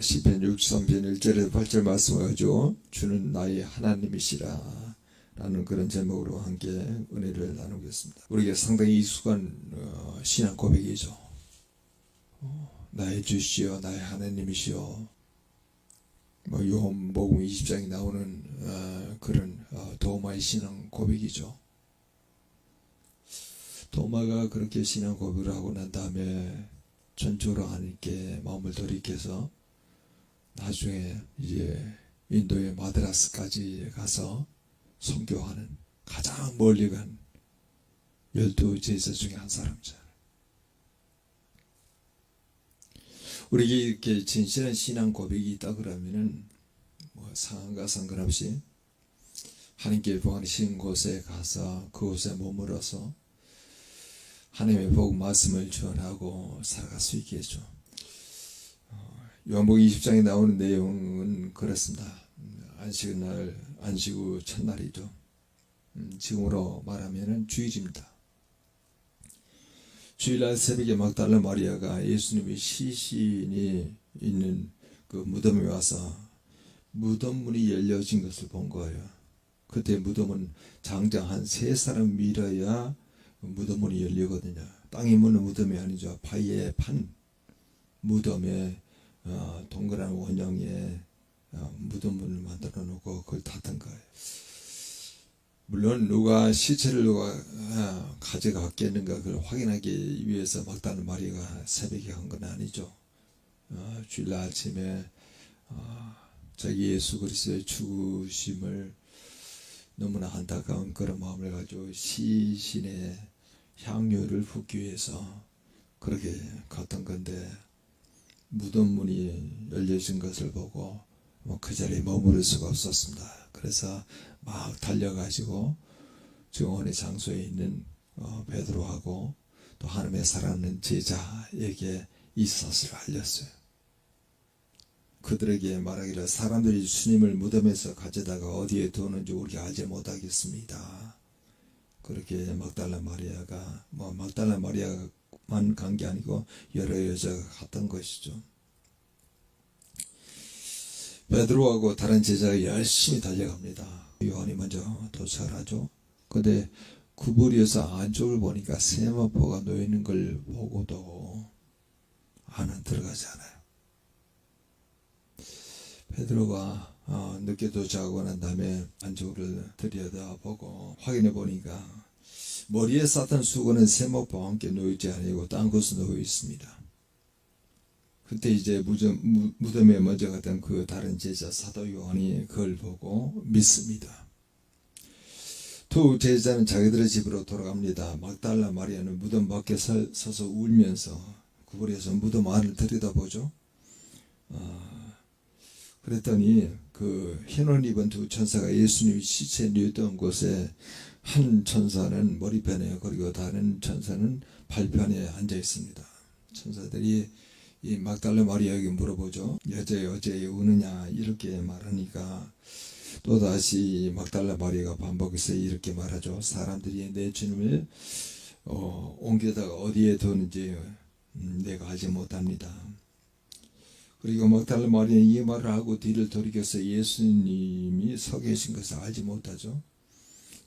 시편 63편 1절에서 8절 말씀을 가지고 주는 나의 하나님이시라 라는 그런 제목으로 함께 은혜를 나누겠습니다. 우리에게 상당히 익숙한 신앙 고백이죠. 나의 주시여 나의 하나님이시여, 요한복음 20장에 나오는 그런 도마의 신앙 고백이죠. 도마가 그렇게 신앙 고백을 하고 난 다음에 전적으로 하나님께 마음을 돌이켜서 나중에 이제 인도의 마드라스까지 가서 선교하는 가장 멀리 간 12제자 중에 한 사람이잖아요. 우리에게 이렇게 진실한 신앙 고백이 있다 그러면은 상황과 상관없이 하나님께 보내신 곳에 가서 그곳에 머물러서 하나님의 복음 말씀을 전하고 살아갈 수 있게 해줘. 요한복음 20장에 나오는 내용은 그렇습니다. 안식날, 안식 후 첫날이죠. 지금으로 말하면 주일입니다. 주일날 새벽에 막달라 마리아가 예수님의 시신이 있는 그 무덤에 와서 무덤 문이 열려진 것을 본 거예요. 그때 무덤은 장장 한 3사람 밀어야 무덤 문이 열리거든요. 땅에 묻는 무덤이 아니죠. 바위에 판 무덤에 동그란 원형에 무덤문을 만들어 놓고 그걸 닫은 거예요. 물론 시체를 누가 가져갔겠는가 그걸 확인하기 위해서 막달라 마리아가 새벽에 간 건 아니죠. 주일날 아침에 자기 예수 그리스도의 죽으심을 너무나 안타까운 그런 마음을 가지고 시신의 향유를 붓기 위해서 그렇게 갔던 건데, 무덤 문이 열려진 것을 보고 그 자리에 머무를 수가 없었습니다. 그래서 막 달려가지고 증언의 장소에 있는 베드로하고 또 하나님의 사랑하는 제자에게 이 사실을 알렸어요. 그들에게 말하기를 사람들이 주님을 무덤에서 가져다가 어디에 두었는지 우리가 알지 못하겠습니다. 그렇게 막달라 마리아가 막달라 마리아만 간 게 아니고 여러 여자가 갔던 것이죠. 베드로하고 다른 제자가 열심히 달려갑니다. 요한이 먼저 도착을 하죠. 근데 구부려서 안쪽을 보니까 세마포가 놓이는 걸 보고도 안은 들어가지 않아요. 베드로가 늦게 도착하고 난 다음에 안쪽을 들여다보고 확인해 보니까 머리에 쌌던 수건은 세마포와 함께 놓이지 아니고 딴 곳에 놓여 있습니다. 그때 이제 무덤에 먼저 갔던 그 다른 제자 사도 요한이 그걸 보고 믿습니다. 두 제자는 자기들의 집으로 돌아갑니다. 막달라 마리아는 무덤 밖에 서서 울면서 구부려서 무덤 안을 들여다보죠. 그랬더니 그 흰옷 입은 두 천사가 예수님이 시체 누웠던 곳에 한 천사는 머리편에 그리고 다른 천사는 발편에 앉아 있습니다. 천사들이 이 막달라 마리아에게 물어보죠. 여자여 어제 우느냐 이렇게 말하니까 또다시 막달라 마리아가 반복해서 이렇게 말하죠. 사람들이 내 주님을 옮겨다가 어디에 두는지 내가 알지 못합니다. 그리고 막달라 마리아는 이 말을 하고 뒤를 돌이켜서 예수님이 서 계신 것을 알지 못하죠.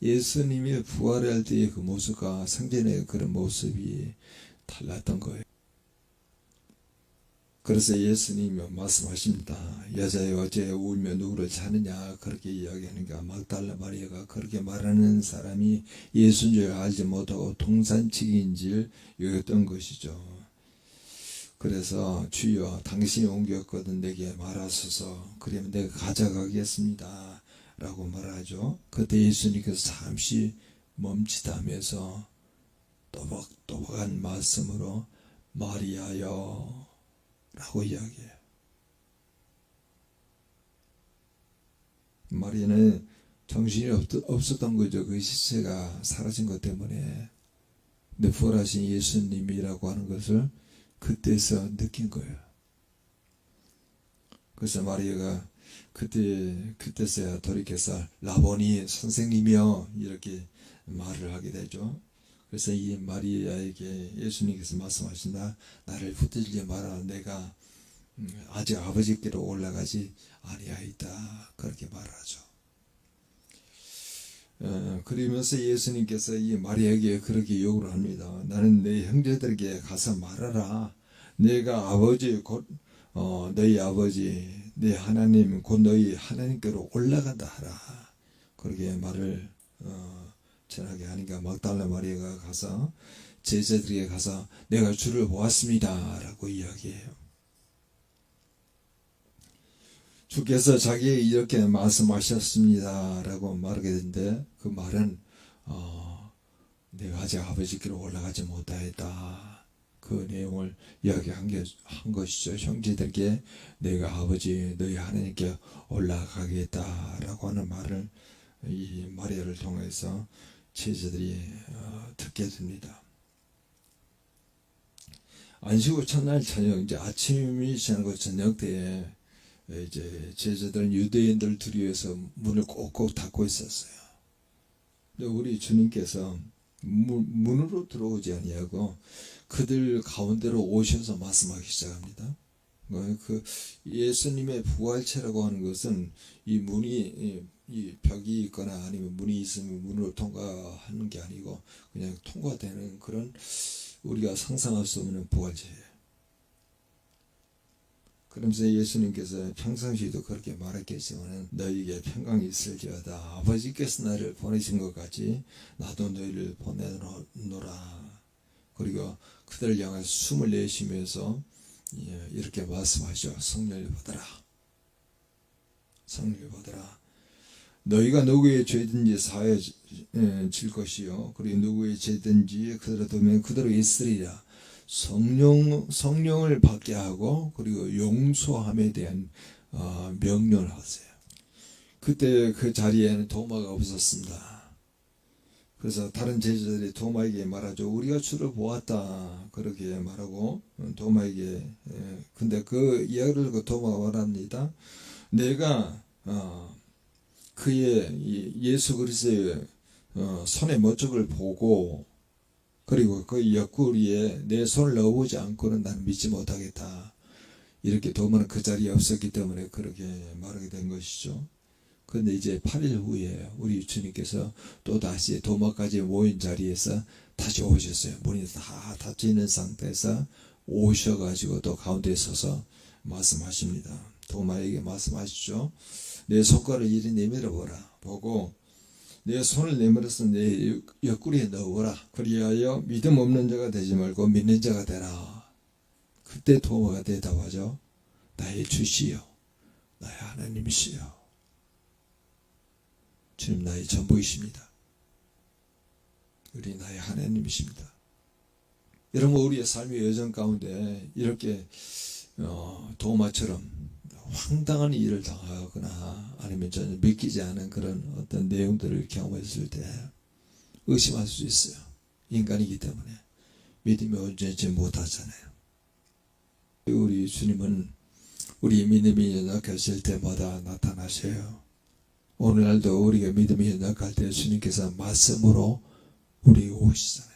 예수님이 부활할 때의 그 모습과 생전의 그런 모습이 달랐던 거예요. 그래서 예수님이 말씀하십니다. 여자여 어제 울며 누구를 찾느냐 그렇게 이야기하니까 막달라 마리아가 그렇게 말하는 사람이 예수인 줄 알지 못하고 동산치기인 줄 여겼던 것이죠. 그래서 주여 당신이 옮겼거든 내게 말하소서 그러면 내가 가져가겠습니다 라고 말하죠. 그때 예수님께서 잠시 멈칫하면서 또박또박한 말씀으로 마리아여 라고 이야기해요. 마리아는 정신이 없었던 거죠. 그 시체가 사라진 것 때문에. 근데 부활하신 예수님이라고 하는 것을 그때서 느낀 거예요. 그래서 마리아가 그때서야 돌이켜서 라보니 선생님이여 이렇게 말을 하게 되죠. 그래서 이 마리아에게 예수님께서 말씀하신다. 나를 붙들지 마라. 내가 아직 아버지께로 올라가지 아니하였다 그렇게 말하죠. 그러면서 예수님께서 이 마리아에게 그렇게 요구를 합니다. 나는 내 형제들에게 가서 말하라. 내가 아버지 곧 너희 아버지 내 하나님 곧 너희 하나님께로 올라간다 하라. 그렇게 말을 전하게 하니까 막달라 마리아가 가서 제자들에게 가서 내가 주를 보았습니다 라고 이야기해요. 주께서 자기에게 이렇게 말씀하셨습니다 라고 말하게 되는데 그 말은 내가 아직 아버지께로 올라가지 못하였다 그 내용을 이야기한 것이죠. 형제들에게 내가 아버지 너희 하나님께 올라가겠다 라고 하는 말을 이 마리아를 통해서 제자들이 듣게 됩니다. 안식 후 첫날 저녁 이제 아침이 지나고 저녁 때에 이제 제자들은 유대인들 두려워해서 문을 꼭꼭 닫고 있었어요. 근데 우리 주님께서 문으로 들어오지 아니하고 그들 가운데로 오셔서 말씀하기 시작합니다. 그 예수님의 부활체라고 하는 것은 이 문이 이 벽이 있거나 아니면 문이 있으면 문으로 통과하는 게 아니고 그냥 통과되는 그런 우리가 상상할 수 없는 부활체예요. 그러면서 예수님께서 평상시에도 그렇게 말했겠지만 너희에게 평강이 있을지어다. 아버지께서 나를 보내신 것 같이 나도 너희를 보내노라. 그리고 그들을 향해 숨을 내쉬면서 이렇게 말씀하죠. 성령을 받아라. 성령을 받아라. 너희가 누구의 죄든지 사하여 질 것이요. 그리고 누구의 죄든지 그대로 두면 그대로 있으리라. 성령을 받게 하고 그리고 용서함에 대한 명령을 하세요. 그때 그 자리에는 도마가 없었습니다. 그래서 다른 제자들이 도마에게 말하죠. 우리가 주를 보았다 그렇게 말하고 도마에게 근데 그 이야기를 듣고 도마가 말합니다. 내가 그의 예수 그리스도의 손의 모습을 보고 그리고 그 옆구리에 내 손을 넣어보지 않고는 나는 믿지 못하겠다. 이렇게 도마는 그 자리에 없었기 때문에 그렇게 말하게 된 것이죠. 그런데 이제 8일 후에 우리 주님께서 또 다시 도마까지 모인 자리에서 다시 오셨어요. 문이 다 닫혀 있는 상태에서 오셔가지고 또 가운데에 서서 말씀하십니다. 도마에게 말씀하시죠. 내 손가락을 이리 내밀어 보라. 보고 내 손을 내밀어서 내 옆구리에 넣어보라. 그리하여 믿음 없는 자가 되지 말고 믿는 자가 되라. 그때 도마가 대답하죠. 나의 주시여 나의 하나님이시여 주님 나의 전부이십니다. 우리 나의 하나님이십니다. 여러분 우리의 삶의 여정 가운데 이렇게 도마처럼 황당한 일을 당하거나 아니면 전혀 믿기지 않은 그런 어떤 내용들을 경험했을 때 의심할 수 있어요. 인간이기 때문에 믿음이 온전치 못하잖아요. 우리 주님은 우리 믿음이 연약했을 때마다 나타나셔요. 오늘날도 우리가 믿음이 연약할 때 주님께서 말씀으로 우리에게 오시잖아요.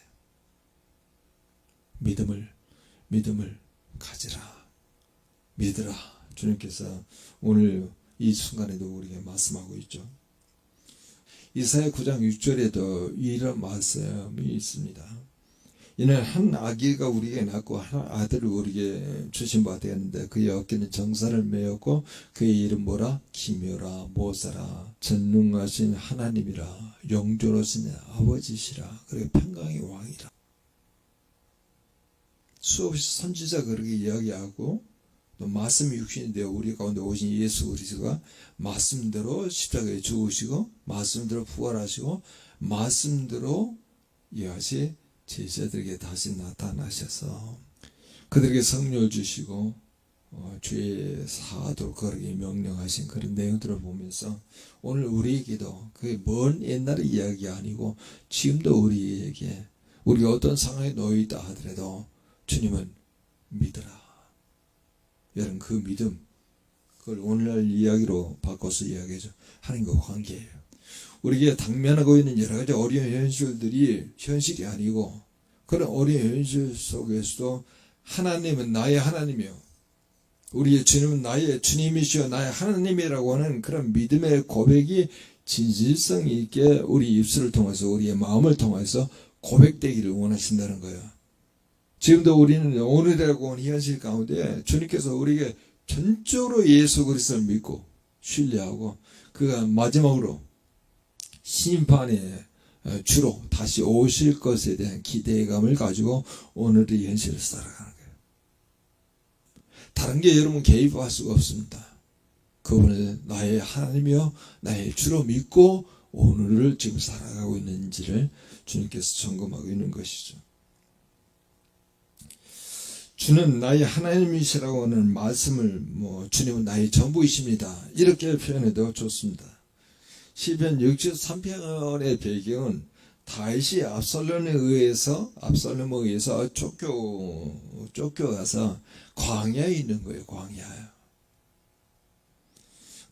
믿음을 가지라. 믿으라. 주님께서 오늘 이 순간에도 우리에게 말씀하고 있죠. 이사야 9장 6절에도 이런 말씀이 있습니다. 이는 한 아기가 우리에게 낳고 한 아들을 우리에게 주신 바 되었는데 그의 어깨는 정사를 메었고 그의 이름 뭐라? 기묘라 모사라 전능하신 하나님이라 영존하신 아버지시라 그리고 평강의 왕이라. 수없이 선지자 그렇게 이야기하고 또 말씀이 육신이 되어 우리 가운데 오신 예수 그리스도가 말씀대로 십자가에 죽으시고 말씀대로 부활하시고 말씀대로 이같이 제자들에게 다시 나타나셔서 그들에게 성령을 주시고 죄 사하도록 그렇게 명령하신 그런 내용들을 보면서 오늘 우리에게도 그게 먼 옛날의 이야기 아니고 지금도 우리에게 우리가 어떤 상황에 놓여있다 하더라도 주님은 믿어라. 여러분 그 믿음 그걸 오늘날 이야기로 바꿔서 이야기하죠. 하나님과 관계예요. 우리에게 당면하고 있는 여러 가지 어려운 현실들이 현실이 아니고 그런 어려운 현실 속에서도 하나님은 나의 하나님이요. 우리의 주님은 나의 주님이시여 나의 하나님이라고 하는 그런 믿음의 고백이 진실성 있게 우리 입술을 통해서 우리의 마음을 통해서 고백되기를 원하신다는 거예요. 지금도 우리는 오늘이라고 하는 현실 가운데 주님께서 우리에게 전적으로 예수 그리스도를 믿고 신뢰하고 그가 마지막으로 심판의 주로 다시 오실 것에 대한 기대감을 가지고 오늘의 현실을 살아가는 거예요. 다른 게 여러분 개입할 수가 없습니다. 그분을 나의 하나님이여 나의 주로 믿고 오늘을 지금 살아가고 있는지를 주님께서 점검하고 있는 것이죠. 주는 나의 하나님이시라고 하는 말씀을 주님은 나의 전부이십니다. 이렇게 표현해도 좋습니다. 시편 63편의 배경은 다윗이 압살롬에 의해서 쫓겨가서 광야에 있는 거예요. 광야에.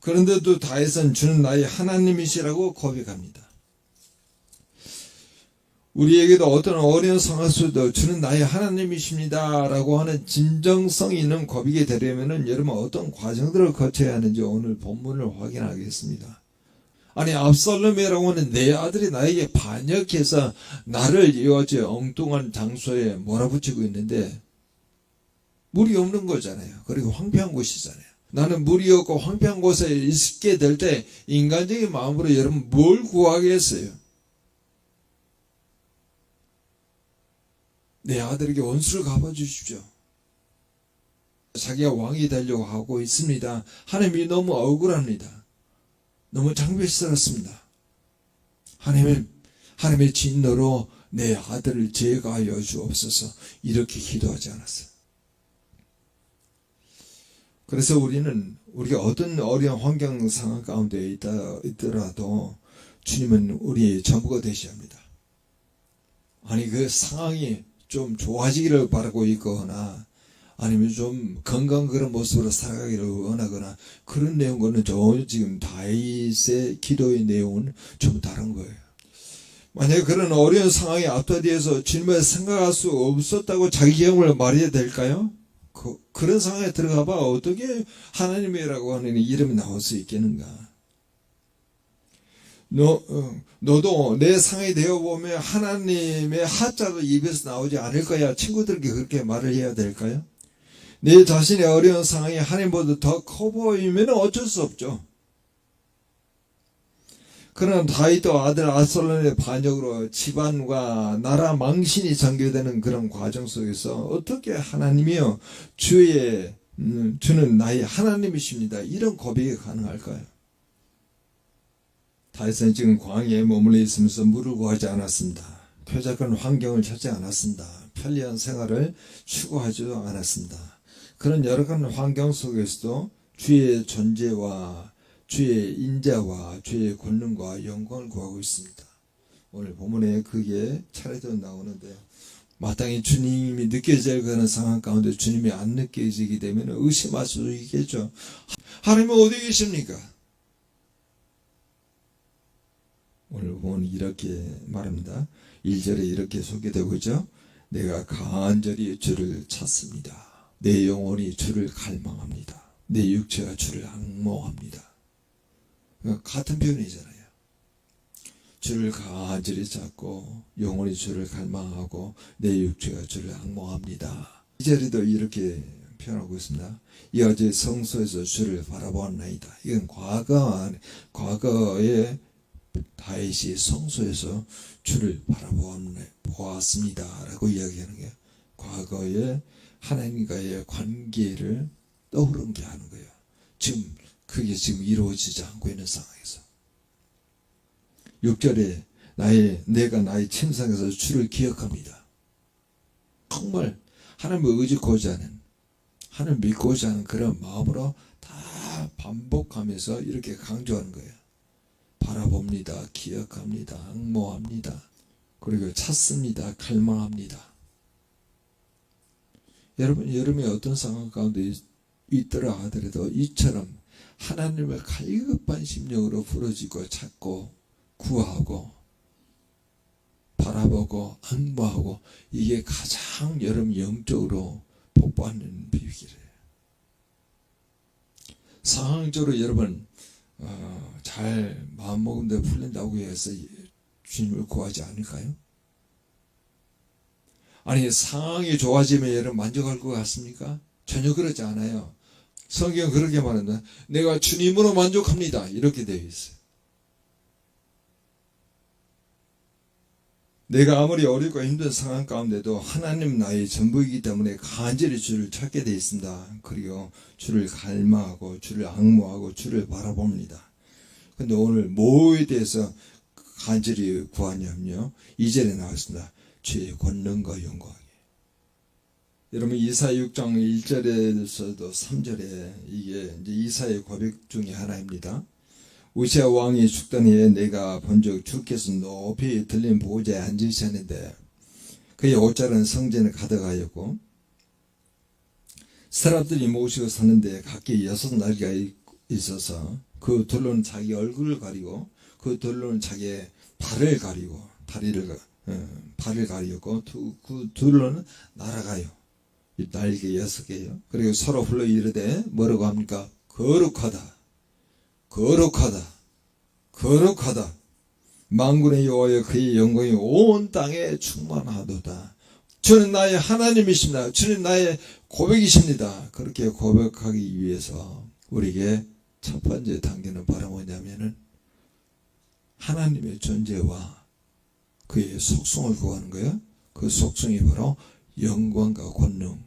그런데도 다윗은 주는 나의 하나님이시라고 고백합니다. 우리에게도 어떤 어려운 상황 속에도 주는 나의 하나님이십니다 라고 하는 진정성 있는 고백이 되려면 여러분 어떤 과정들을 거쳐야 하는지 오늘 본문을 확인하겠습니다. 아니 압살롬이라고 하는 내 아들이 나에게 반역해서 나를 이어져 엉뚱한 장소에 몰아붙이고 있는데 물이 없는 거잖아요. 그리고 황폐한 곳이잖아요. 나는 물이 없고 황폐한 곳에 있게 될 때 인간적인 마음으로 여러분 뭘 구하겠어요? 내 아들에게 원수를 갚아주십시오. 자기가 왕이 되려고 하고 있습니다. 하나님이 너무 억울합니다. 너무 장별스럽습니다. 하나님의 진노로 내 아들을 제거하여 주옵소서 이렇게 기도하지 않았어요. 그래서 우리가 어떤 어려운 환경 상황 가운데 있더라도 주님은 우리의 전부가 되셔야 합니다. 아니 그 상황이 좀 좋아지기를 바라고 있거나 아니면 좀 건강한 그런 모습으로 살아가기를 원하거나 그런 내용과는 지금 다윗의 기도의 내용은 좀 다른 거예요. 만약에 그런 어려운 상황이 앞뒤에서 주님을 생각할 수 없었다고 자기 경험을 말해야 될까요? 그런 상황에 들어가 봐 어떻게 하나님이라고 하는 이름이 나올 수 있겠는가? 너도 내 상황이 되어보면 하나님의 하자도 입에서 나오지 않을 거야. 친구들에게 그렇게 말을 해야 될까요? 내 자신의 어려운 상황이 하나님보다 더 커 보이면 어쩔 수 없죠. 그러나 다윗도 아들 압살롬의 반역으로 집안과 나라 망신이 전개되는 그런 과정 속에서 어떻게 하나님이여 주는 나의 하나님이십니다. 이런 고백이 가능할까요? 다윗은 지금 광야에 머물러 있으면서 물을 구하지 않았습니다. 쾌적한 환경을 찾지 않았습니다. 편리한 생활을 추구하지도 않았습니다. 그런 여러 가지 환경 속에서도 주의 존재와 주의 인자와 주의 권능과 영광을 구하고 있습니다. 오늘 본문에 그게 차례대로 나오는데요. 마땅히 주님이 느껴져야 하는 상황 가운데 주님이 안 느껴지게 되면 의심할 수 있겠죠. 하나님은 어디 계십니까? 오늘 보면 이렇게 말합니다. 1절에 이렇게 소개되고 있죠. 내가 간절히 주를 찾습니다. 내 영혼이 주를 갈망합니다. 내 육체가 주를 앙모합니다. 그러니까 같은 표현이잖아요. 주를 간절히 찾고 영혼이 주를 갈망하고 내 육체가 주를 앙모합니다. 2절에도 이렇게 표현하고 있습니다. 이어제 성소에서 주를 바라보았나이다. 이건 과거에 다윗이 성소에서 주를 바라보았습니다 라고 이야기하는 게 과거에 하나님과의 관계를 떠오른 게 하는 거예요. 그게 지금 이루어지지 않고 있는 상황에서 6절에 내가 나의 침상에서 주를 기억합니다. 정말 하나님을 의지하고자 하는 하나님을 믿고자 하는 그런 마음으로 다 반복하면서 이렇게 강조하는 거예요. 바라봅니다. 기억합니다. 앙모합니다. 그리고 찾습니다. 갈망합니다. 여러분이 어떤 상황 가운데 있더라 하더라도 이처럼 하나님을 갈급한 심령으로 부르짖고 찾고 구하고 바라보고 앙모하고 이게 가장 여러분 영적으로 복받는 비결이에요. 상황적으로 여러분 잘 마음먹은 데 풀린다고 해서 주님을 구하지 않을까요? 아니 상황이 좋아지면 여러분 만족할 것 같습니까? 전혀 그렇지 않아요. 성경은 그렇게 말한다. 내가 주님으로 만족합니다. 이렇게 되어 있어요. 내가 아무리 어렵고 힘든 상황 가운데도 하나님 나의 전부이기 때문에 간절히 주를 찾게 되어 있습니다. 그리고 주를 갈망하고 주를 앙모하고 주를 바라봅니다. 근데 오늘 뭐에 대해서 간절히 구하냐면요. 2절에 나왔습니다. 주의 권능과 영광이. 여러분 이사야 6장 1절에서도 3절에 이게 이제 이사야의 고백 중에 하나입니다. 우시아 왕이 죽던 해에 내가 본즉 주께서 높이 들린 보좌에 앉으셨는데 그의 옷자락은 성전에 가득하였고 사람들이 모시고 섰는데 각기 6날개가 있어서 그 둘로는 자기 얼굴을 가리고 그 둘로는 자기의 발을 가리고 발을 가리고 그 둘로는 날아가요. 이 날개 6개요. 그리고 서로 불러 이르되 뭐라고 합니까? 거룩하다. 거룩하다. 거룩하다. 만군의 여호와여 그의 영광이 온 땅에 충만하도다. 주는 나의 하나님이십니다. 주는 나의 고백이십니다. 그렇게 고백하기 위해서 우리에게 첫 번째 단계는 바로 뭐냐면은 하나님의 존재와 그의 속성을 구하는 거예요. 그 속성이 바로 영광과 권능.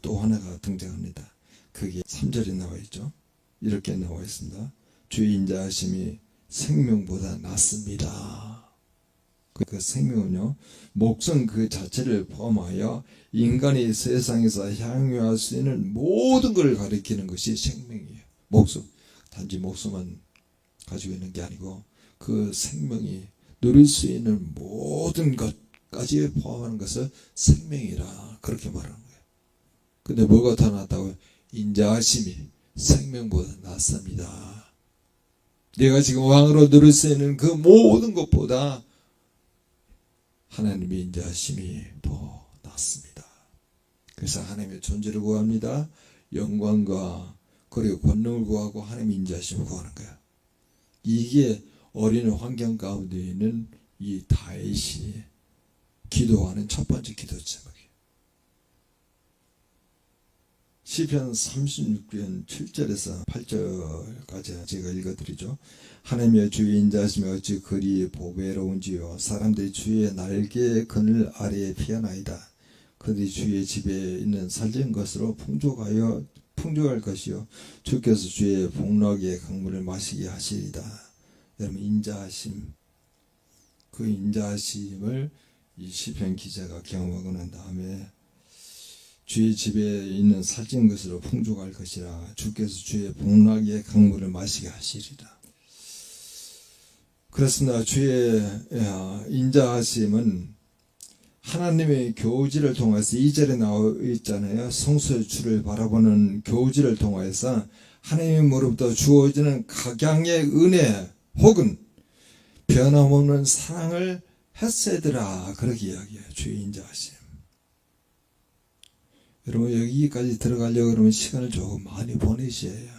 또 하나가 등장합니다. 그게 3절에 나와 있죠. 이렇게 나와 있습니다. 주의 인자하심이 생명보다 낫습니다. 그 생명은요, 목성 그 자체를 포함하여 인간이 세상에서 향유할 수 있는 모든 것을 가리키는 것이 생명이에요. 목숨, 단지 목숨만 가지고 있는 게 아니고 그 생명이 누릴 수 있는 모든 것까지 포함하는 것을 생명이라 그렇게 말하는 거예요. 근데 뭐가 더 낫다고요? 인자하심이 생명보다 낫습니다. 내가 지금 왕으로 누릴 수 있는 그 모든 것보다 하나님의 인자하심이 더 낫습니다. 그래서 하나님의 존재를 구합니다. 영광과 그리고 권능을 구하고 하나님의 인자하심을 구하는 거야. 이게 어린 환경 가운데 있는 이 다윗이 기도하는 첫 번째 기도 제목이에요. 시편 36편 7절에서 8절까지 제가 읽어드리죠. 하나님의 주의 인자하심이 어찌 그리 보배로운지요. 사람들이 주의 날개 그늘 아래에 피어나이다. 그들이 주의 집에 있는 살진 것으로 풍족할 것이요. 주께서 주의 복락의 강물을 마시게 하시리다. 여러분 인자하심, 그 인자하심을 이 시편 기자가 경험하고 난 다음에 주의 집에 있는 살찐 것으로 풍족할 것이라. 주께서 주의 복락의 강물을 마시게 하시리라. 그렇습니다. 주의 인자하심은 하나님의 교지를 통해서 2절에 나와 있잖아요. 성소의 주를 바라보는 교지를 통해서 하나님으로부터 주어지는 각양의 은혜 혹은 변함없는 사랑을 헤세드라 그렇게 이야기해요. 주의 인자하심. 여러분 여기까지 들어가려고 그러면 시간을 조금 많이 보내셔야 해요.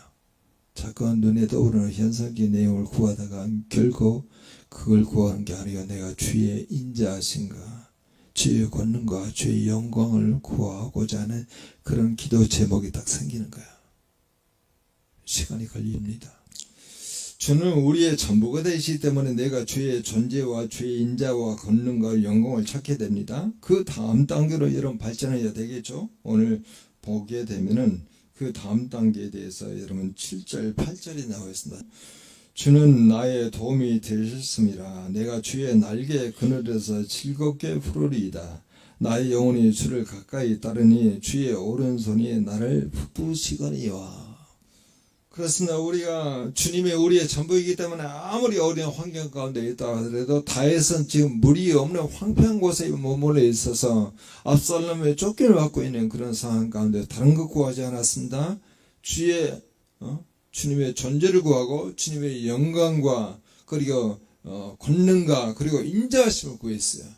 자꾸 눈에 떠오르는 현상기 내용을 구하다가 결국 그걸 구하는 게 아니라 내가 주의 인자하심과 주의 권능과 주의 영광을 구하고자 하는 그런 기도 제목이 딱 생기는 거야. 시간이 걸립니다. 주는 우리의 전부가 되시기 때문에 내가 주의 존재와 주의 인자와 권능과 영광을 찾게 됩니다. 그 다음 단계로 여러분 발전해야 되겠죠. 오늘 보게 되면은 그 다음 단계에 대해서 여러분 7절 8절이 나와 있습니다. 주는 나의 도움이 되셨습니다. 내가 주의 날개 그늘에서 즐겁게 부르리이다. 나의 영혼이 주를 가까이 따르니 주의 오른손이 나를 붙드시거니와. 그렇습니다. 우리가 주님의 우리의 전부이기 때문에 아무리 어려운 환경 가운데 있다 하더라도 다윗은 지금 물이 없는 황폐한 곳에 머물러 있어서 압살롬의 쫓김을 받고 있는 그런 상황 가운데 다른 것 구하지 않았습니다. 주님의 존재를 구하고 주님의 영광과 그리고 권능과 그리고 인자하심을 구했어요.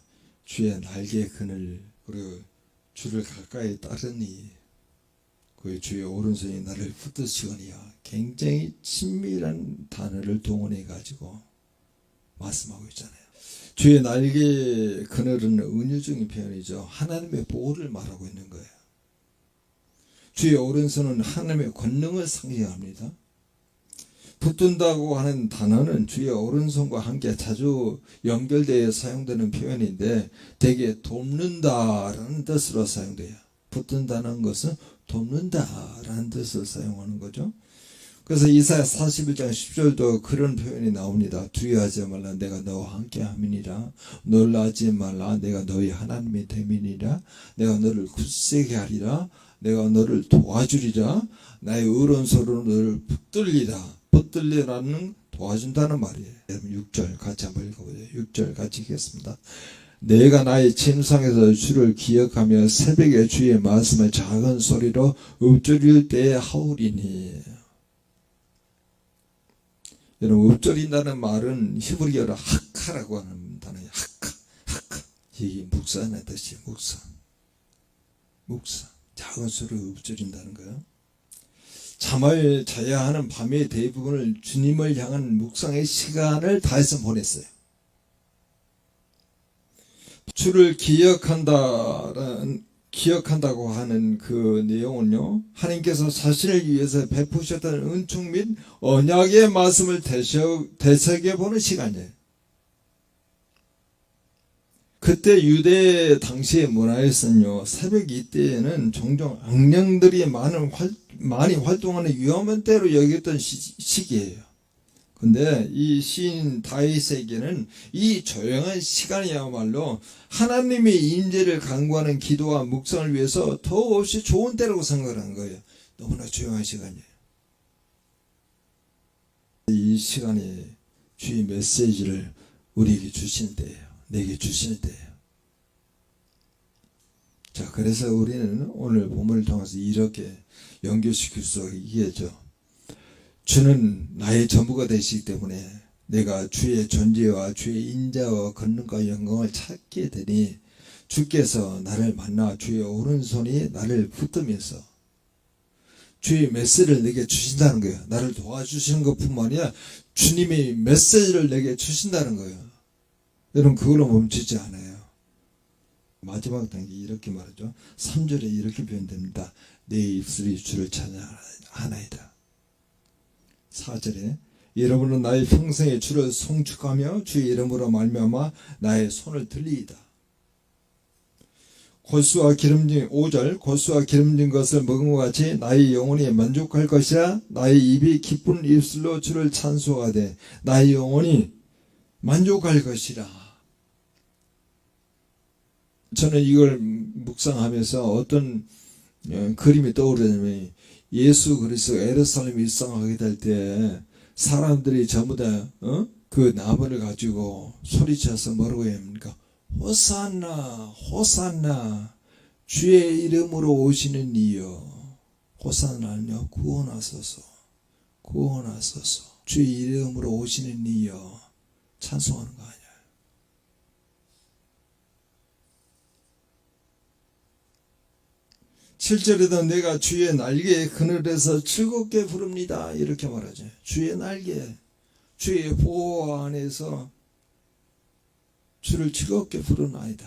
주의 날개 그늘 그리고 주를 가까이 따르니 그 주의 오른손이 나를 붙드시거니와 굉장히 친밀한 단어를 동원해 가지고 말씀하고 있잖아요. 주의 날개 그늘은 은유적인 표현이죠. 하나님의 보호를 말하고 있는 거예요. 주의 오른손은 하나님의 권능을 상징합니다. 붙든다고 하는 단어는 주의 오른손과 함께 자주 연결되어 사용되는 표현인데 대개 돕는다라는 뜻으로 사용돼요. 붙든다는 것은 돕는다라는 뜻을 사용하는 거죠. 그래서 이사야 41장 10절도 그런 표현이 나옵니다. 두려워하지 말라 내가 너와 함께 함이니라. 놀라지 말라 내가 너희 하나님이 됨이니라. 내가 너를 굳세게 하리라. 내가 너를 도와주리라. 나의 오른손으로 너를 붙들리라는 도와준다는 말이에요. 여러분 6절 같이 한번 읽어보세요. 6절 같이 읽겠습니다. 내가 나의 침상에서 주를 기억하며 새벽에 주의 말씀을 작은 소리로 읊조릴 때에 하오리니. 여러분 읊조린다는 말은 히브리어로 하카라고 하는 단어예요. 하카. 이게 묵사의 뜻이에요. 묵사. 작은 소리로 읊조린다는 거예요. 잠을 자야 하는 밤의 대부분을 주님을 향한 묵상의 시간을 다해서 보냈어요. 주를 기억한다고 하는 그 내용은요, 하나님께서 자신을 위해서 베푸셨던 은총 및 언약의 말씀을 되새겨보는 시간이에요. 그때 유대 당시의 문화에서는요, 새벽 이때에는 종종 악령들이 많이 활동하는 위험한 때로 여겼던 시기예요. 근데 이 시인 다윗에게는 이 조용한 시간이야말로 하나님의 임재를 간구하는 기도와 묵상을 위해서 더없이 좋은 때라고 생각을 한 거예요. 너무나 조용한 시간이에요. 이 시간이 주의 메시지를 우리에게 주시는 때예요. 내게 주시는 때예요. 자, 그래서 우리는 오늘 본문을 통해서 이렇게 연결시킬 수 있겠죠. 주는 나의 전부가 되시기 때문에 내가 주의 존재와 주의 인자와 권능과 영광을 찾게 되니 주께서 나를 만나 주의 오른손이 나를 붙들면서 주의 메시지를 내게 주신다는 거예요. 나를 도와주시는 것뿐만 아니라 주님의 메시지를 내게 주신다는 거예요. 여러분 그걸로 멈추지 않아요. 마지막 단계 이렇게 말하죠. 3절에 이렇게 표현됩니다. 내 입술이 주를 찬양하나이다. 4절에 여러분은 나의 평생에 주를 송축하며 주의 이름으로 말미암아 나의 손을 들리이다. 5절 고수와 기름진 것을 먹음과 같이 나의 영혼이 만족할 것이라. 나의 입이 기쁜 입술로 주를 찬송하되 나의 영혼이 만족할 것이라. 저는 이걸 묵상하면서 어떤 그림이 떠오르냐면 예수 그리스도 예루살렘에 입성하게 될 때 사람들이 전부 다 그 나무를 가지고 소리쳐서 뭐라고 해야 합니까? 호산나 호산나 주의 이름으로 오시는 이여. 호산나는요 구원하소서 주의 이름으로 오시는 이여 찬송하는 거 아니야. 7절에도 내가 주의 날개의 그늘에서 즐겁게 부릅니다. 이렇게 말하죠. 주의 날개, 주의 보호 안에서 주를 즐겁게 부르나이다.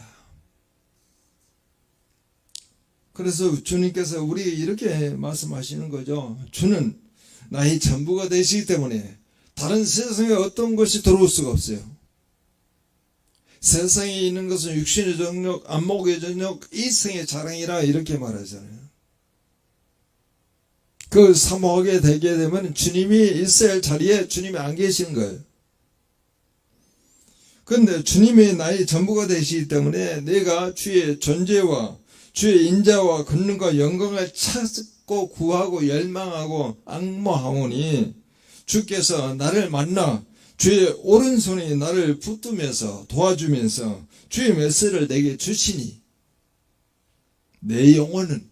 그래서 주님께서 우리에게 이렇게 말씀하시는 거죠. 주는 나의 전부가 되시기 때문에 다른 세상에 어떤 것이 들어올 수가 없어요. 세상에 있는 것은 육신의 정력, 안목의 정력, 이성의 자랑이라 이렇게 말하잖아요. 그 사모하게 되게 되면 주님이 있어야 할 자리에 주님이 안 계시는 거예요. 그런데 주님이 나의 전부가 되시기 때문에 내가 주의 존재와 주의 인자와 권능과 영광을 찾고 구하고 열망하고 앙모하오니 주께서 나를 만나 주의 오른손이 나를 붙들면서 도와주면서 주의 메시지를 내게 주시니 내 영혼은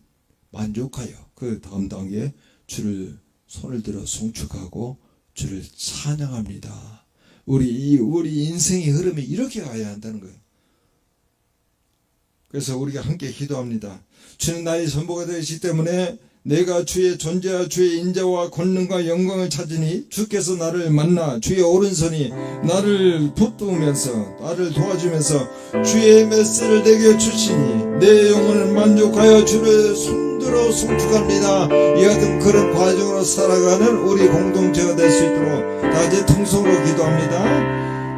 만족하여 그 다음 단계에 주를 손을 들어 송축하고 주를 찬양합니다. 우리 인생의 흐름이 이렇게 가야 한다는 거예요. 그래서 우리가 함께 기도합니다. 주는 나의 전부가 되시기 때문에 내가 주의 존재와 주의 인자와 권능과 영광을 찾으니 주께서 나를 만나 주의 오른손이 나를 붙들면서 나를 도와주면서 주의 메시를 내게 주시니 내 영혼은 만족하여 주를 손들어 송축합니다. 이 같은 그런 과정으로 살아가는 우리 공동체가 될 수 있도록 다 같이 통성으로 기도합니다.